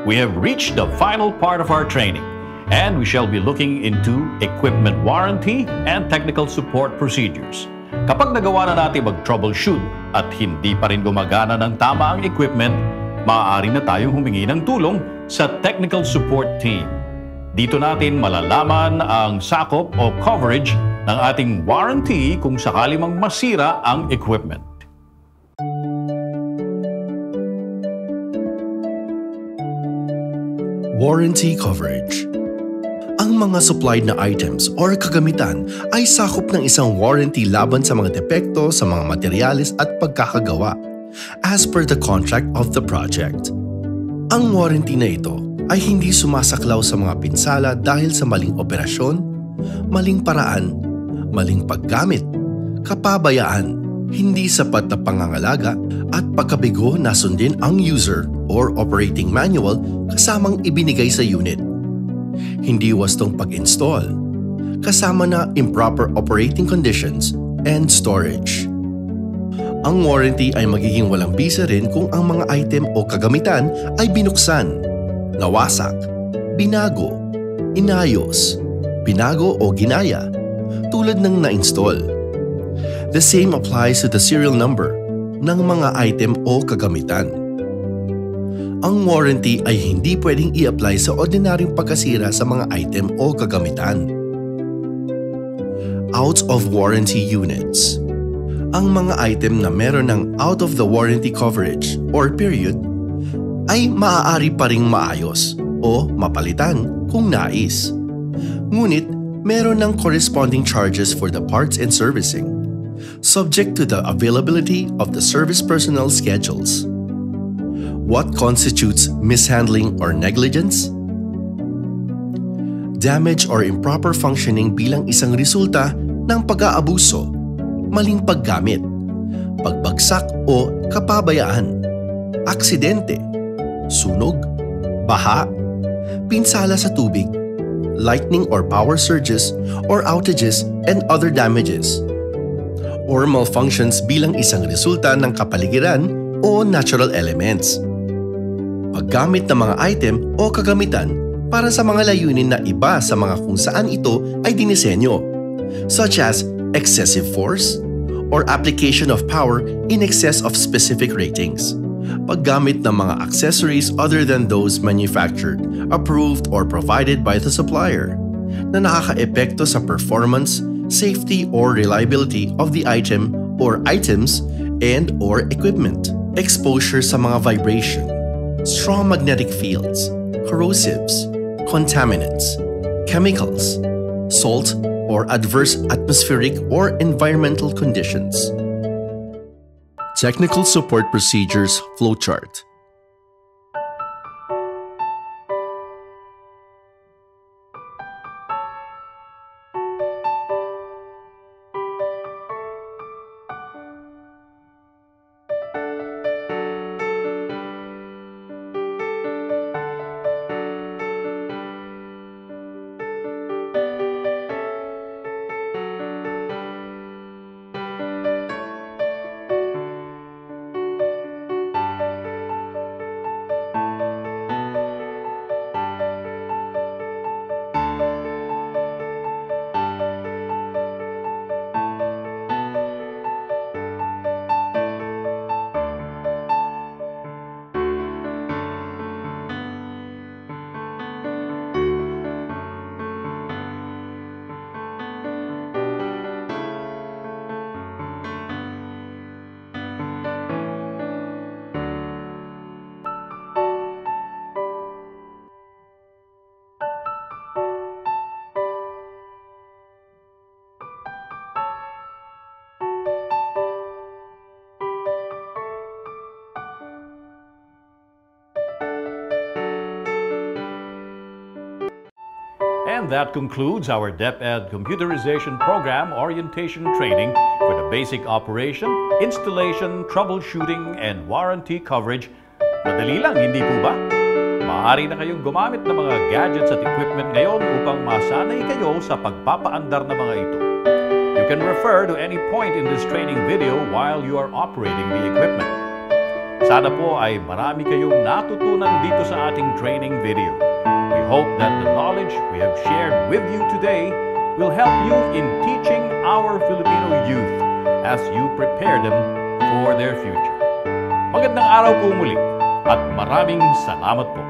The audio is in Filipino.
We have reached the final part of our training, and we shall be looking into equipment warranty and technical support procedures. Kapag nagawa na natin mag-troubleshoot at hindi pa rin gumagana ng tama ang equipment, maaari na tayong humingi ng tulong sa technical support team. Dito natin malalaman ang sakop o coverage ng ating warranty kung sakali mang masira ang equipment. Warranty coverage. Ang mga supplied na items or kagamitan ay sakop ng isang warranty laban sa mga depekto sa mga materyales at pagkakagawa as per the contract of the project. Ang warranty na ito ay hindi sumasaklaw sa mga pinsala dahil sa maling operasyon, maling paraan, maling paggamit, kapabayaan, hindi sapat na pangangalaga at pagkabigo na sundin ang user or operating manual kasamang ibinigay sa unit. Hindi wastong pag-install, kasama na improper operating conditions and storage. Ang warranty ay magiging walang bisa rin kung ang mga item o kagamitan ay binuksan, nawasak, binago, inayos, binago o ginaya, tulad ng na-install. The same applies to the serial number ng mga item o kagamitan. Ang warranty ay hindi pwedeng i-apply sa ordinaryong pagkasira sa mga item o kagamitan. Out of warranty units. Ang mga item na meron ng out of the warranty coverage or period ay maaari pa ring maayos o mapalitan kung nais. Ngunit meron ng corresponding charges for the parts and servicing, subject to the availability of the service personnel schedules. What constitutes mishandling or negligence? Damage or improper functioning bilang isang resulta ng pag-aabuso, maling paggamit, pagbagsak o kapabayaan, aksidente, sunog, baha, pinsala sa tubig, lightning or power surges or outages and other damages, or malfunctions bilang isang resulta ng kapaligiran o natural elements. Paggamit ng mga item o kagamitan para sa mga layunin na iba sa mga kung saan ito ay dinisenyo, such as excessive force or application of power in excess of specific ratings. Paggamit ng mga accessories other than those manufactured, approved, or provided by the supplier na nakakaepekto sa performance, safety, or reliability of the item or items and or equipment. Exposure sa mga vibration, strong magnetic fields, corrosives, contaminants, chemicals, salt, or adverse atmospheric or environmental conditions. Technical Support Procedures Flowchart. And that concludes our DepEd Computerization Program Orientation Training for the basic operation, installation, troubleshooting, and warranty coverage. Madali lang, hindi po ba? Maaari na kayong gumamit ng mga gadgets at equipment ngayon upang masanay kayo sa pagpapaandar ng mga ito. You can refer to any point in this training video while you are operating the equipment. Sana po ay marami kayong natutunan dito sa ating training video. We hope that the knowledge we have shared with you today will help you in teaching our Filipino youth as you prepare them for their future. Magandang araw po muli at maraming salamat po.